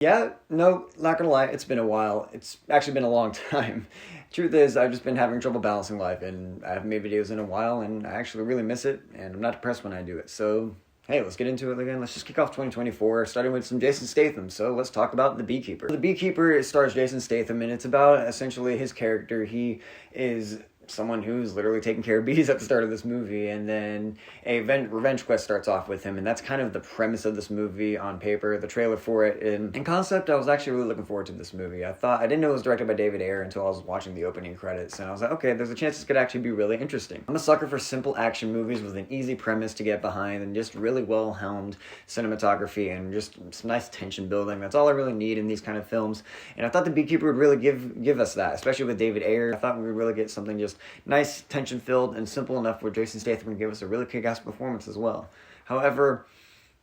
Yeah, no, not gonna lie, it's been a while. It's actually been a long time. Truth is, I've just been having trouble balancing life, and I haven't made videos in a while, and I actually really miss it, and I'm not depressed when I do it. So, hey, let's get into it again. Let's just kick off 2024, starting with some Jason Statham. So, let's talk about The Beekeeper. The Beekeeper stars Jason Statham, and it's about essentially his character. He is someone who's literally taking care of bees at the start of this movie, and then a revenge quest starts off with him, and that's kind of the premise of this movie on paper, the trailer for it. And in concept, I was actually really looking forward to this movie. I didn't know it was directed by David Ayer until I was watching the opening credits, and I was like, okay, there's a chance this could actually be really interesting. I'm a sucker for simple action movies with an easy premise to get behind, and just really well-helmed cinematography, and just some nice tension building. That's all I really need in these kind of films, and I thought The Beekeeper would really give us that, especially with David Ayer. I thought we would really get something just nice, tension-filled, and simple enough where Jason Statham can give us a really kick-ass performance as well. However,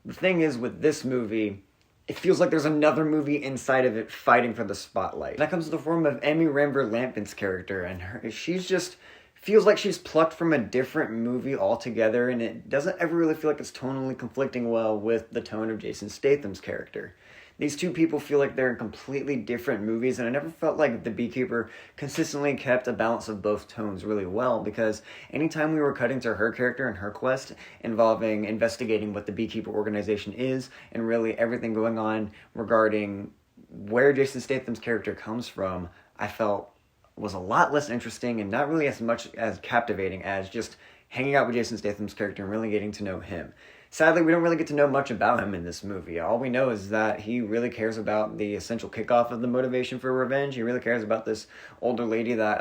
the thing is with this movie, it feels like there's another movie inside of it fighting for the spotlight. And that comes in the form of Amy Ramber-Lampin's character, and she's just feels like she's plucked from a different movie altogether, and it doesn't ever really feel like it's tonally conflicting well with the tone of Jason Statham's character. These two people feel like they're in completely different movies, and I never felt like The Beekeeper consistently kept a balance of both tones really well, because anytime we were cutting to her character and her quest involving investigating what the Beekeeper organization is, and really everything going on regarding where Jason Statham's character comes from, I felt was a lot less interesting and not really as much as captivating as just hanging out with Jason Statham's character and really getting to know him. Sadly, we don't really get to know much about him in this movie. All we know is that he really cares about the essential kickoff of the motivation for revenge. He really cares about this older lady that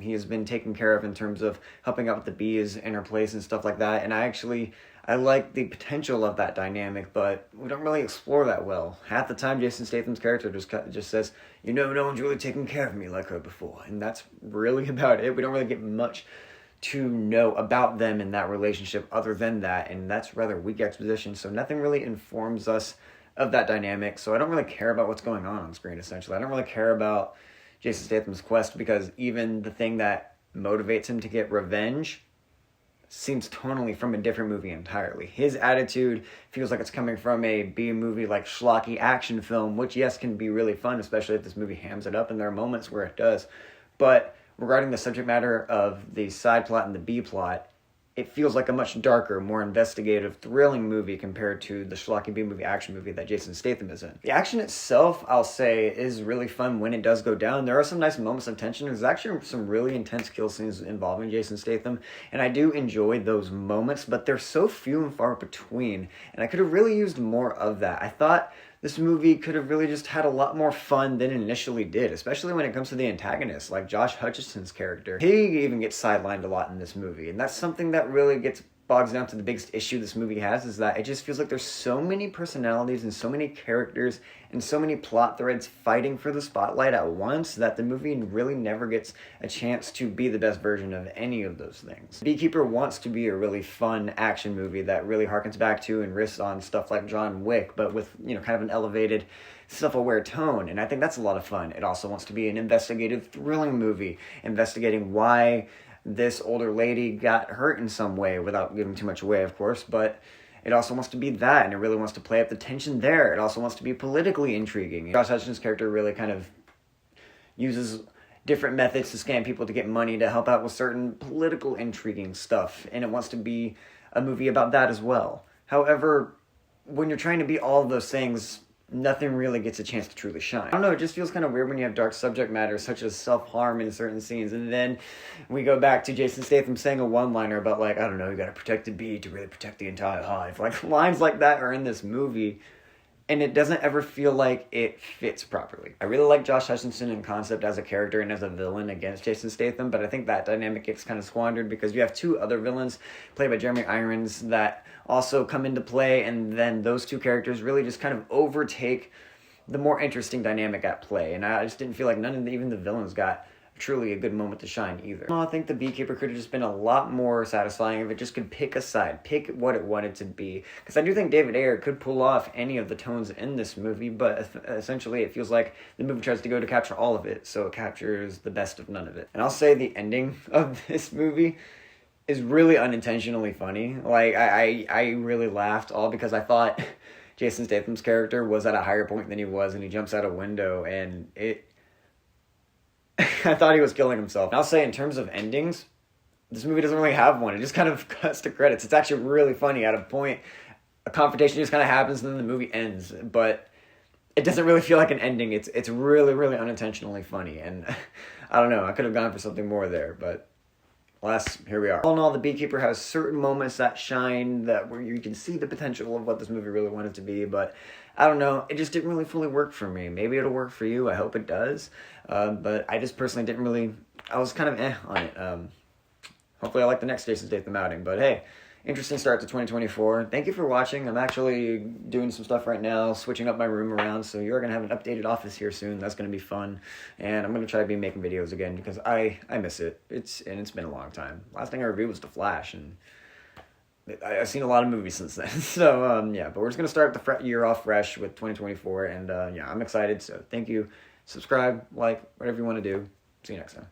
he has been taking care of in terms of helping out with the bees in her place and stuff like that. And I like the potential of that dynamic, but we don't really explore that well. Half the time, Jason Statham's character just says, no one's really taken care of me like her before. And that's really about it. We don't really get much to know about them in that relationship other than that, and that's rather weak exposition, so nothing really informs us of that dynamic. So I don't really care about what's going on screen, essentially. I don't really care about Jason Statham's quest, because even the thing that motivates him to get revenge seems tonally from a different movie entirely. His attitude feels like it's coming from a B-movie, like schlocky action film, which yes, can be really fun, especially if this movie hams it up, and there are moments where it does, but regarding the subject matter of the side plot and the B plot, it feels like a much darker, more investigative, thrilling movie compared to the schlocky B-movie action movie that Jason Statham is in. The action itself, I'll say, is really fun when it does go down. There are some nice moments of tension. There's actually some really intense kill scenes involving Jason Statham, and I do enjoy those moments, but they're so few and far between, and I could have really used more of that. I thought this movie could have really just had a lot more fun than it initially did, especially when it comes to the antagonist, like Josh Hutcherson's character. He even gets sidelined a lot in this movie, and that's something that really bogs down to the biggest issue this movie has, is that it just feels like there's so many personalities and so many characters and so many plot threads fighting for the spotlight at once that the movie really never gets a chance to be the best version of any of those things. Beekeeper wants to be a really fun action movie that really harkens back to and risks on stuff like John Wick, but with, kind of an elevated, self-aware tone, and I think that's a lot of fun. It also wants to be an investigative, thrilling movie, investigating why this older lady got hurt in some way, without giving too much away, of course, but it also wants to be that, and it really wants to play up the tension there. It also wants to be politically intriguing. Josh Hutcherson's character really kind of uses different methods to scam people to get money to help out with certain political intriguing stuff, and it wants to be a movie about that as well. However, when you're trying to be all of those things, nothing really gets a chance to truly shine. I don't know, it just feels kind of weird when you have dark subject matter such as self-harm in certain scenes, and then we go back to Jason Statham saying a one-liner about, like, I don't know, you gotta protect the bee to really protect the entire hive. Like, lines like that are in this movie, and it doesn't ever feel like it fits properly. I really like Josh Hutcherson in concept as a character and as a villain against Jason Statham, but I think that dynamic gets kind of squandered because you have two other villains played by Jeremy Irons that also come into play, and then those two characters really just kind of overtake the more interesting dynamic at play, and I just didn't feel like even the villains got truly a good moment to shine either. I think The Beekeeper could have just been a lot more satisfying if it just could pick a side, pick what it wanted to be. Because I do think David Ayer could pull off any of the tones in this movie, but essentially it feels like the movie tries to go to capture all of it, so it captures the best of none of it. And I'll say the ending of this movie is really unintentionally funny. Like, I really laughed, all because I thought Jason Statham's character was at a higher point than he was, and he jumps out a window, and it... I thought he was killing himself. And I'll say, in terms of endings, this movie doesn't really have one. It just kind of cuts to credits. It's actually really funny. At a point, a confrontation just kind of happens, and then the movie ends. But it doesn't really feel like an ending. It's really, really unintentionally funny. And I don't know. I could have gone for something more there, but alas, here we are. All in all, The Beekeeper has certain moments that shine, that where you can see the potential of what this movie really wanted to be, but I don't know. It just didn't really fully work for me. Maybe it'll work for you. I hope it does. But I just personally didn't really... I was kind of on it. Hopefully I like the next Jason Statham outing. But hey, interesting start to 2024. Thank you for watching. I'm actually doing some stuff right now, switching up my room around, so you're going to have an updated office here soon. That's going to be fun. And I'm going to try to be making videos again because I miss it. It's been a long time. Last thing I reviewed was The Flash, and I've seen a lot of movies since then. So, yeah, but we're just going to start the year off fresh with 2024, and yeah, I'm excited. So thank you. Subscribe, like, whatever you want to do. See you next time.